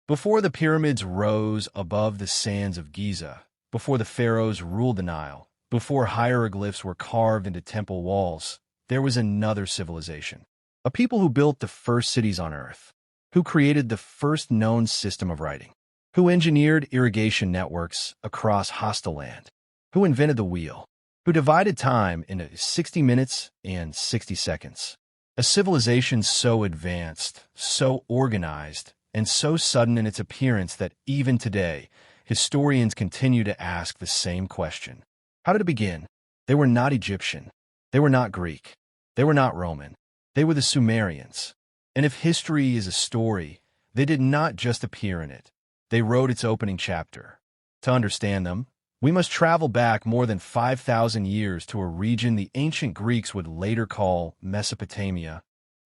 Before the pyramids rose above the sands of Giza, before the pharaohs ruled the Nile, before hieroglyphs were carved into temple walls, there was another civilization. A people who built the first cities on Earth, who created the first known system of writing, who engineered irrigation networks across hostile land, who invented the wheel, who divided time into 60 minutes and 60 seconds. A civilization so advanced, so organized, and so sudden in its appearance that even today, historians continue to ask the same question. How did it begin? They were not Egyptian. They were not Greek. They were not Roman. They were the Sumerians. And if history is a story, they did not just appear in it. They wrote its opening chapter. To understand them, we must travel back more than 5,000 years to a region the ancient Greeks would later call Mesopotamia,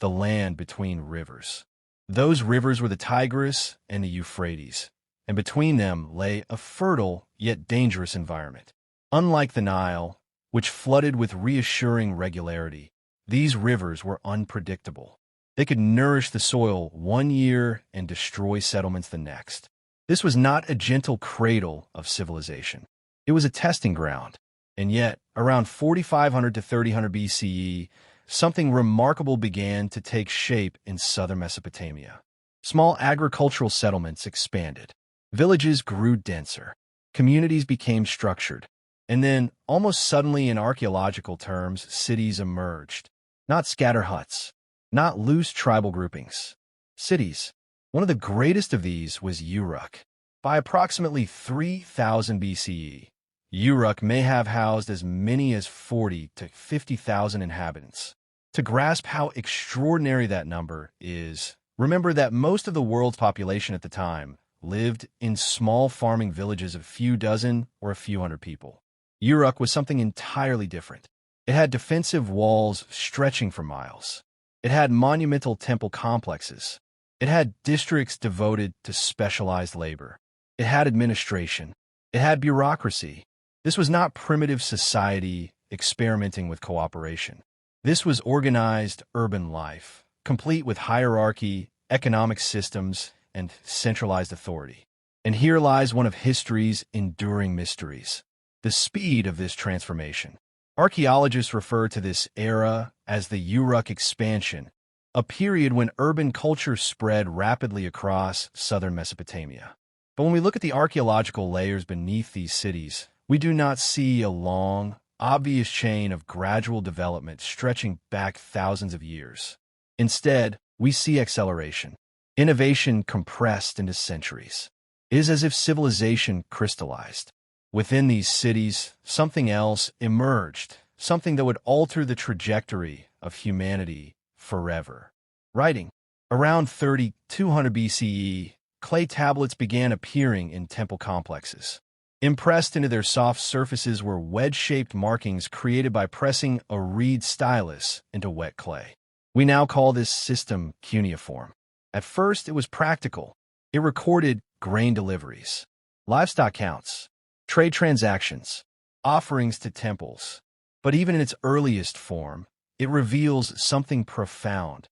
the land between rivers. Those rivers were the Tigris and the Euphrates, and between them lay a fertile yet dangerous environment. Unlike the Nile, which flooded with reassuring regularity, these rivers were unpredictable. They could nourish the soil one year and destroy settlements the next. This was not a gentle cradle of civilization. It was a testing ground. And yet, around 4500 to 3000 BCE, something remarkable began to take shape in southern Mesopotamia. Small agricultural settlements expanded. Villages grew denser. Communities became structured. And then, almost suddenly in archaeological terms, cities emerged. Not scatter huts. Not loose tribal groupings. Cities. One of the greatest of these was Uruk. By approximately 3000 BCE, Uruk may have housed as many as 40 to 50,000 inhabitants. To grasp how extraordinary that number is, remember that most of the world's population at the time lived in small farming villages of a few dozen or a few hundred people. Uruk was something entirely different. It had defensive walls stretching for miles. It had monumental temple complexes. It had districts devoted to specialized labor. It had administration. It had bureaucracy. This was not primitive society experimenting with cooperation. This was organized urban life, complete with hierarchy, economic systems, and centralized authority. And here lies one of history's enduring mysteries: the speed of this transformation. Archaeologists refer to this era as the Uruk expansion, a period when urban culture spread rapidly across southern Mesopotamia. But when we look at the archaeological layers beneath these cities, we do not see a long, obvious chain of gradual development stretching back thousands of years. Instead, we see acceleration, innovation compressed into centuries. It is as if civilization crystallized. Within these cities, something else emerged, something that would alter the trajectory of humanity forever. Writing. Around 3200 BCE, clay tablets began appearing in temple complexes. Impressed into their soft surfaces were wedge-shaped markings created by pressing a reed stylus into wet clay. We now call this system cuneiform. At first, it was practical. It recorded grain deliveries, livestock counts, trade transactions, offerings to temples. But even in its earliest form, it reveals something profound: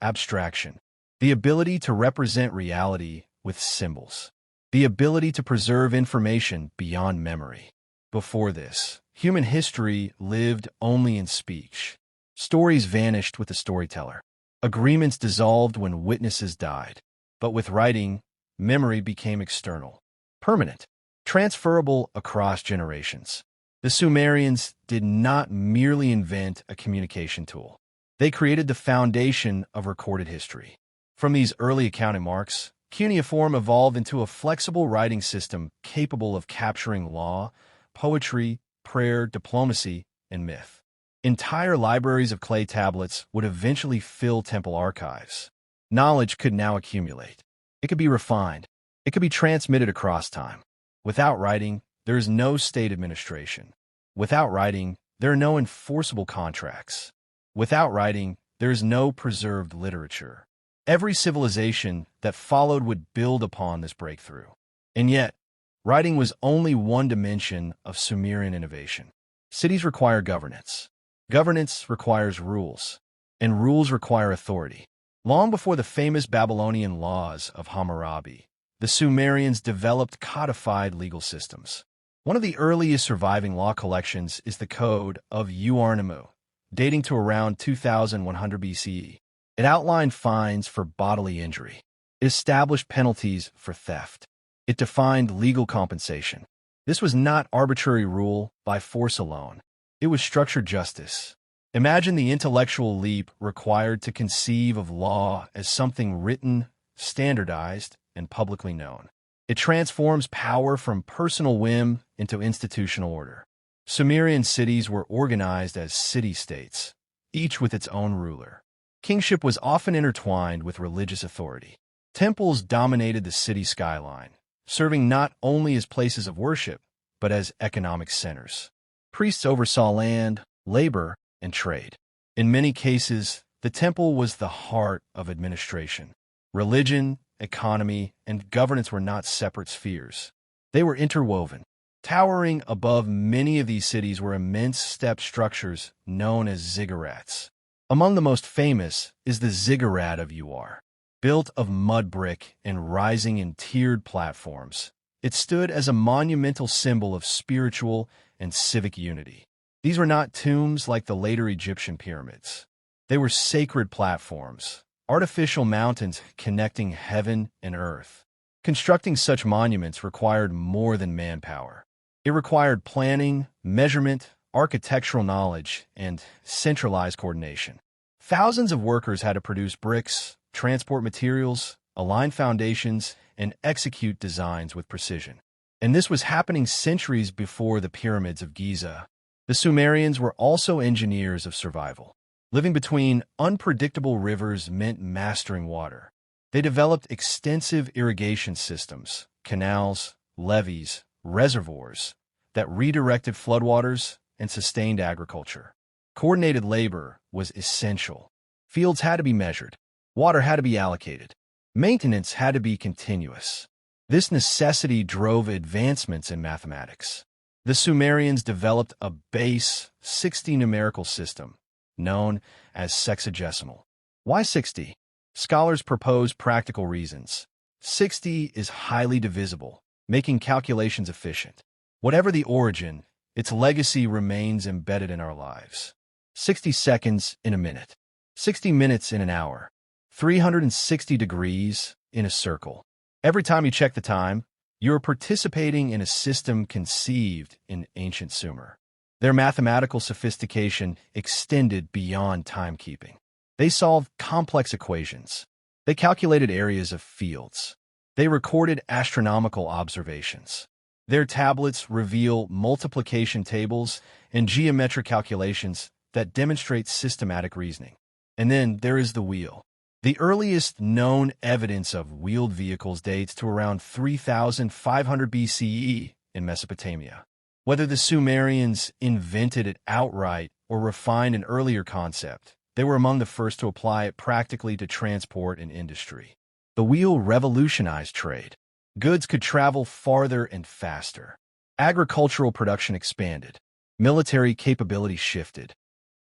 abstraction, the ability to represent reality with symbols, the ability to preserve information beyond memory. Before this, human history lived only in speech. Stories vanished with the storyteller. Agreements dissolved when witnesses died. But with writing, memory became external, permanent, transferable across generations. The Sumerians did not merely invent a communication tool. They created the foundation of recorded history. From these early accounting marks, cuneiform evolved into a flexible writing system capable of capturing law, poetry, prayer, diplomacy, and myth. Entire libraries of clay tablets would eventually fill temple archives. Knowledge could now accumulate. It could be refined. It could be transmitted across time. Without writing, there is no state administration. Without writing, there are no enforceable contracts. Without writing, there is no preserved literature. Every civilization that followed would build upon this breakthrough. And yet, writing was only one dimension of Sumerian innovation. Cities require governance. Governance requires rules. And rules require authority. Long before the famous Babylonian laws of Hammurabi, the Sumerians developed codified legal systems. One of the earliest surviving law collections is the Code of Uruk and Ur, dating to around 2100 BCE. It outlined fines for bodily injury. It established penalties for theft. It defined legal compensation. This was not arbitrary rule by force alone. It was structured justice. Imagine the intellectual leap required to conceive of law as something written, standardized, and publicly known. It transforms power from personal whim into institutional order. Sumerian cities were organized as city-states, each with its own ruler. Kingship was often intertwined with religious authority. Temples dominated the city skyline, serving not only as places of worship, but as economic centers. Priests oversaw land, labor, and trade. In many cases, the temple was the heart of administration. Religion, economy, and governance were not separate spheres. They were interwoven. Towering above many of these cities were immense step structures known as ziggurats. Among the most famous is the ziggurat of Ur. Built of mud brick and rising in tiered platforms, it stood as a monumental symbol of spiritual and civic unity. These were not tombs like the later Egyptian pyramids. They were sacred platforms, artificial mountains connecting heaven and earth. Constructing such monuments required more than manpower. It required planning, measurement, architectural knowledge, and centralized coordination. Thousands of workers had to produce bricks, transport materials, align foundations, and execute designs with precision. And this was happening centuries before the pyramids of Giza. The Sumerians were also engineers of survival. Living between unpredictable rivers meant mastering water. They developed extensive irrigation systems, canals, levees, reservoirs that redirected floodwaters and sustained agriculture. Coordinated labor was essential. Fields had to be measured. Water had to be allocated. Maintenance had to be continuous. This necessity drove advancements in mathematics. The Sumerians developed a base 60 numerical system, known as sexagesimal. Why 60? Scholars propose practical reasons. 60 is highly divisible, making calculations efficient. Whatever the origin, its legacy remains embedded in our lives. 60 seconds in a minute, 60 minutes in an hour, 360 degrees in a circle. Every time you check the time, you are participating in a system conceived in ancient Sumer. Their mathematical sophistication extended beyond timekeeping. They solved complex equations. They calculated areas of fields. They recorded astronomical observations. Their tablets reveal multiplication tables and geometric calculations that demonstrate systematic reasoning. And then there is the wheel. The earliest known evidence of wheeled vehicles dates to around 3,500 BCE in Mesopotamia. Whether the Sumerians invented it outright or refined an earlier concept, they were among the first to apply it practically to transport and industry. The wheel revolutionized trade. Goods could travel farther and faster. Agricultural production expanded. Military capability shifted.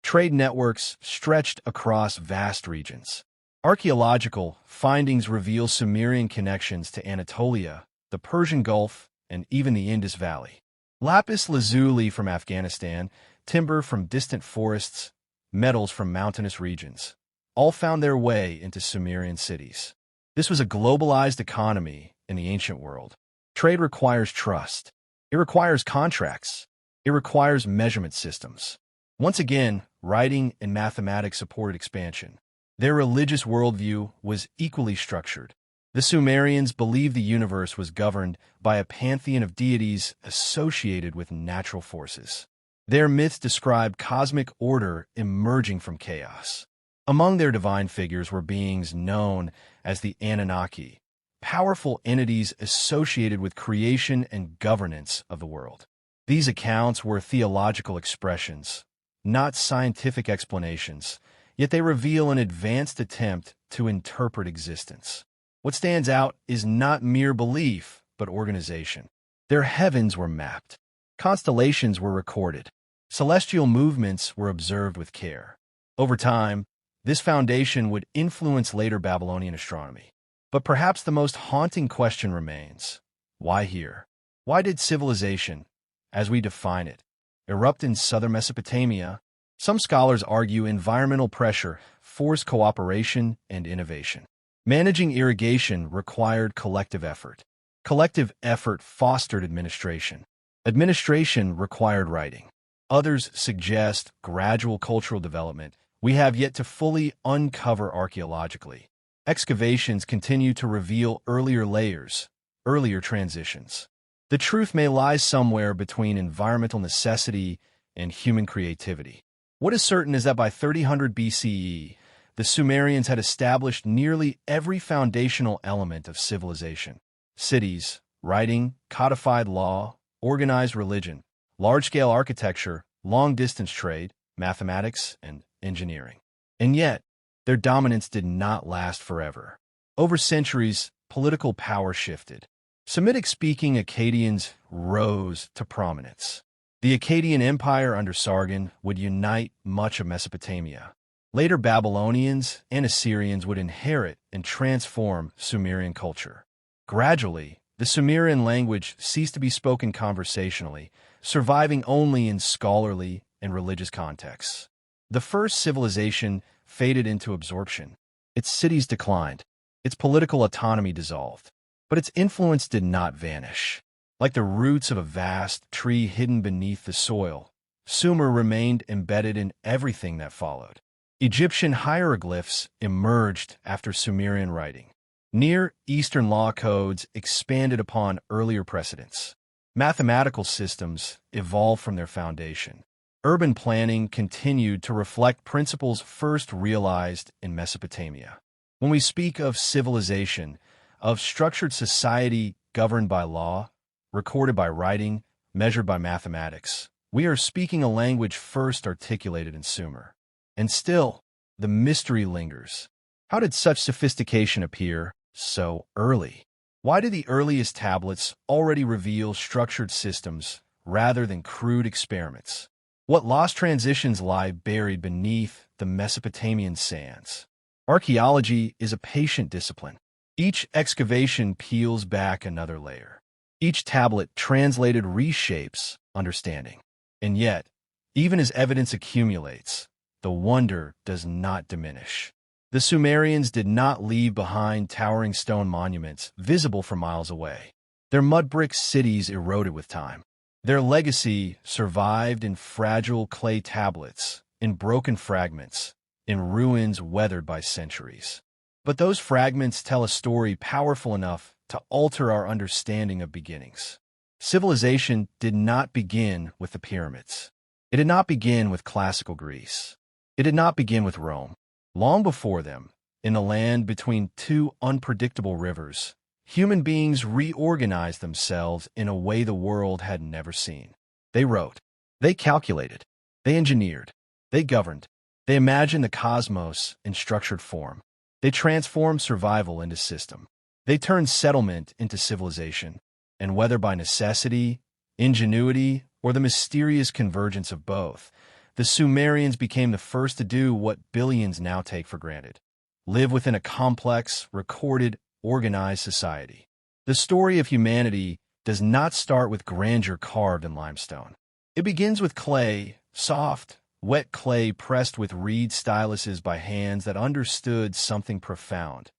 Trade networks stretched across vast regions. Archaeological findings reveal Sumerian connections to Anatolia, the Persian Gulf, and even the Indus Valley. Lapis lazuli from Afghanistan, timber from distant forests, metals from mountainous regions, all found their way into Sumerian cities. This was a globalized economy in the ancient world. Trade requires trust. It requires contracts. It requires measurement systems. Once again, writing and mathematics supported expansion. Their religious worldview was equally structured. The Sumerians believed the universe was governed by a pantheon of deities associated with natural forces. Their myths describe cosmic order emerging from chaos. Among their divine figures were beings known as the Anunnaki, powerful entities associated with creation and governance of the world. These accounts were theological expressions, not scientific explanations, yet they reveal an advanced attempt to interpret existence. What stands out is not mere belief, but organization. Their heavens were mapped. Constellations were recorded. Celestial movements were observed with care. Over time, this foundation would influence later Babylonian astronomy. But perhaps the most haunting question remains: why here? Why did civilization, as we define it, erupt in southern Mesopotamia? Some scholars argue environmental pressure forced cooperation and innovation. Managing irrigation required collective effort. Collective effort fostered administration. Administration required writing. Others suggest gradual cultural development we have yet to fully uncover archaeologically. Excavations continue to reveal earlier layers, earlier transitions. The truth may lie somewhere between environmental necessity and human creativity. What is certain is that by 3000 BCE, the Sumerians had established nearly every foundational element of civilization: cities, writing, codified law, organized religion, large-scale architecture, long-distance trade, mathematics, and engineering. And yet, their dominance did not last forever. Over centuries, political power shifted. Semitic-speaking Akkadians rose to prominence. The Akkadian Empire under Sargon would unite much of Mesopotamia. Later, Babylonians and Assyrians would inherit and transform Sumerian culture. Gradually, the Sumerian language ceased to be spoken conversationally, surviving only in scholarly and religious contexts. The first civilization faded into absorption. Its cities declined. Its political autonomy dissolved. But its influence did not vanish. Like the roots of a vast tree hidden beneath the soil, Sumer remained embedded in everything that followed. Egyptian hieroglyphs emerged after Sumerian writing. Near Eastern law codes expanded upon earlier precedents. Mathematical systems evolved from their foundation. Urban planning continued to reflect principles first realized in Mesopotamia. When we speak of civilization, of structured society governed by law, recorded by writing, measured by mathematics, we are speaking a language first articulated in Sumer. And still, the mystery lingers. How did such sophistication appear so early? Why did the earliest tablets already reveal structured systems rather than crude experiments? What lost transitions lie buried beneath the Mesopotamian sands? Archaeology is a patient discipline. Each excavation peels back another layer. Each tablet translated reshapes understanding. And yet, even as evidence accumulates, the wonder does not diminish. The Sumerians did not leave behind towering stone monuments visible from miles away. Their mud brick cities eroded with time. Their legacy survived in fragile clay tablets, in broken fragments, in ruins weathered by centuries. But those fragments tell a story powerful enough to alter our understanding of beginnings. Civilization did not begin with the pyramids. It did not begin with classical Greece. It did not begin with Rome. Long before them, in the land between two unpredictable rivers, human beings reorganized themselves in a way the world had never seen. They wrote. They calculated. They engineered. They governed. They imagined the cosmos in structured form. They transformed survival into system. They turned settlement into civilization. And whether by necessity, ingenuity, or the mysterious convergence of both, the Sumerians became the first to do what billions now take for granted: live within a complex, recorded, organized society. The story of humanity does not start with grandeur carved in limestone. It begins with clay, soft, wet clay pressed with reed styluses by hands that understood something profound.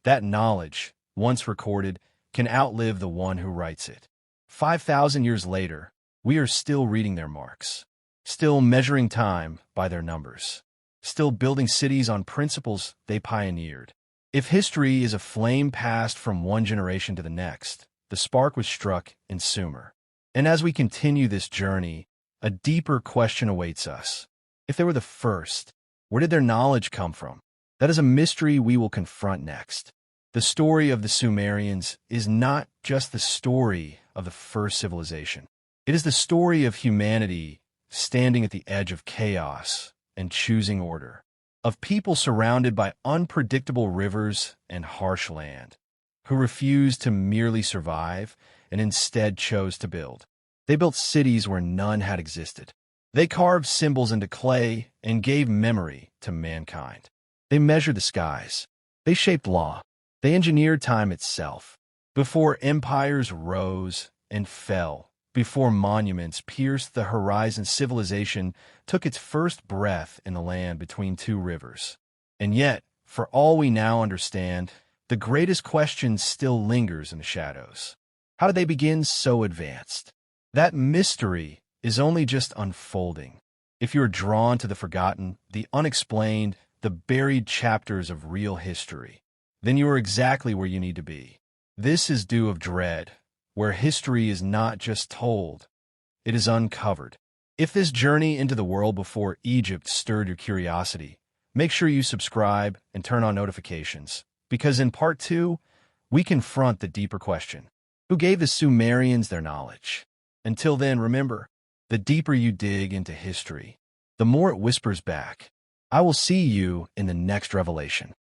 That knowledge, once recorded, can outlive the one who writes it. 5,000 years later, we are still reading their marks, still measuring time by their numbers, still building cities on principles they pioneered. If history is a flame passed from one generation to the next, the spark was struck in Sumer. And as we continue this journey, a deeper question awaits us. If they were the first, where did their knowledge come from? That is a mystery we will confront next. The story of the Sumerians is not just the story of the first civilization. It is the story of humanity standing at the edge of chaos and choosing order, of people surrounded by unpredictable rivers and harsh land, who refused to merely survive and instead chose to build. They built cities where none had existed. They carved symbols into clay and gave memory to mankind. They measured the skies. They shaped law. They engineered time itself. Before empires rose and fell, before monuments pierced the horizon, civilization took its first breath in the land between two rivers. And yet, for all we now understand, the greatest question still lingers in the shadows. How did they begin so advanced? That mystery is only just unfolding. If you're drawn to the forgotten, the unexplained, the buried chapters of real history, then you are exactly where you need to be. This is Dew of Dread, where history is not just told, it is uncovered. If this journey into the world before Egypt stirred your curiosity, make sure you subscribe and turn on notifications, because in Part 2, we confront the deeper question: who gave the Sumerians their knowledge? Until then, remember, the deeper you dig into history, the more it whispers back. I will see you in the next revelation.